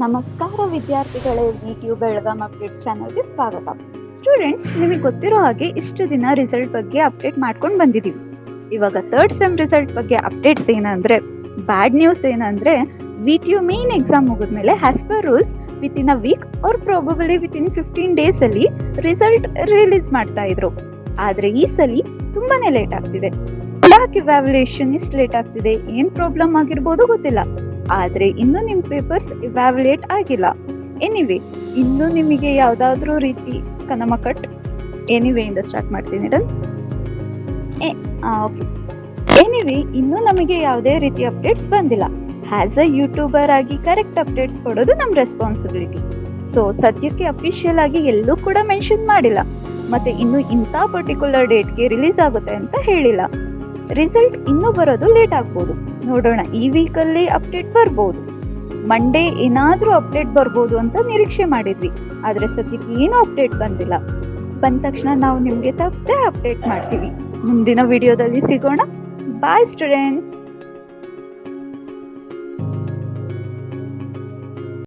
ನಮಸ್ಕಾರ ವಿದ್ಯಾರ್ಥಿಗಳೇ, VTU Belgaum updates ಚಾನಲ್ಗೆ ಸ್ವಾಗತ. ಸ್ಟೂಡೆಂಟ್ಸ್, ನಿಮಗೆ ಗೊತ್ತಿರೋ ಹಾಗೆ ಇಷ್ಟು ದಿನ ರಿಸಲ್ಟ್ ಬಗ್ಗೆ ಅಪ್ಡೇಟ್ ಮಾಡ್ಕೊಂಡು ಬಂದಿದ್ದೀವಿ. ಇವಾಗ ಥರ್ಡ್ ಸೆಮ್ ರಿಸಲ್ಟ್ ಬಗ್ಗೆ ಅಪ್ಡೇಟ್ಸ್ ಏನಂದ್ರೆ, ಬ್ಯಾಡ್ ನ್ಯೂಸ್ ಏನಂದ್ರೆ, ವಿಟಿಯು ಮೇನ್ ಎಕ್ಸಾಮ್ ಮುಗಿದ್ಮೇಲೆ as per rules within a week or probably within 15 days ಅಲ್ಲಿ ರಿಸಲ್ಟ್ ರಿಲೀಸ್ ಮಾಡ್ತಾ ಇದ್ರು. ಆದ್ರೆ ಈ ಸಲ ತುಂಬಾನೇ ಲೇಟ್ ಆಗ್ತಿದೆ. ಯಾಕೆ ಇವ್ಯಾಲ್ಯೂಯೇಷನ್ ಇಷ್ಟು ಲೇಟ್ ಆಗ್ತಿದೆ, ಏನ್ ಪ್ರಾಬ್ಲಮ್ ಆಗಿರ್ಬೋದು ಗೊತ್ತಿಲ್ಲ. ಆದ್ರೆ ಇನ್ನು ನಿಮ್ ಪೇಪರ್ಸ್ ಇವ್ಯಾಲ್ಯೂಯೇಟ್ ಆಗಿಲ್ಲ. ಎನಿವೆ, ಇನ್ನು ನಿಮಗೆ ಯಾವ್ದಾದ್ರು ರೀತಿ ಕಟ್ ಎನಿವೆ ಇಂದ ಸ್ಟಾರ್ಟ್ ಮಾಡ್ತೀನಿ. ಓಕೆ. ಎನಿವೆ, ಇನ್ನು ನಮಗೆ ಯಾವುದೇ ರೀತಿ ಅಪ್ಡೇಟ್ಸ್ ಬಂದಿಲ್ಲ. ಆಸ್ ಅ ಯೂಟ್ಯೂಬರ್ ಆಗಿ ಕರೆಕ್ಟ್ ಅಪ್ಡೇಟ್ಸ್ ಕೊಡೋದು ನಮ್ ರೆಸ್ಪಾನ್ಸಿಬಿಲಿಟಿ. ಸೊ ಸದ್ಯಕ್ಕೆ ಅಫಿಷಿಯಲ್ ಆಗಿ ಎಲ್ಲೂ ಕೂಡ ಮೆನ್ಷನ್ ಮಾಡಿಲ್ಲ. ಮತ್ತೆ ಇನ್ನು ಇಂಥ ಪರ್ಟಿಕ್ಯುಲರ್ ಡೇಟ್ಗೆ ರಿಲೀಸ್ ಆಗುತ್ತೆ ಅಂತ ಹೇಳಿಲ್ಲ. ರಿಸಲ್ಟ್ ಇನ್ನೂ ಬರೋದು ಲೇಟ್ ಆಗ್ಬೋದು. ನೋಡೋಣ, ಈ ವೀಕಲ್ಲಿ ಅಪ್ಡೇಟ್ ಬರ್ಬೋದು. ಮಂಡೇ ಏನಾದ್ರೂ ಅಪ್ಡೇಟ್ ಬರ್ಬೋದು ಅಂತ ನಿರೀಕ್ಷೆ ಮಾಡಿದ್ವಿ. ಆದ್ರೆ ಸದ್ಯಕ್ಕೆ ಏನೂ ಅಪ್ಡೇಟ್ ಬಂದಿಲ್ಲ. ಬಂದ ತಕ್ಷಣ ನಾವು ನಿಮ್ಗೆ ತಪ್ಪದೆ ಅಪ್ಡೇಟ್ ಮಾಡ್ತೀವಿ. ಮುಂದಿನ ವಿಡಿಯೋದಲ್ಲಿ ಸಿಗೋಣ. ಬಾಯ್ ಸ್ಟೂಡೆಂಟ್ಸ್.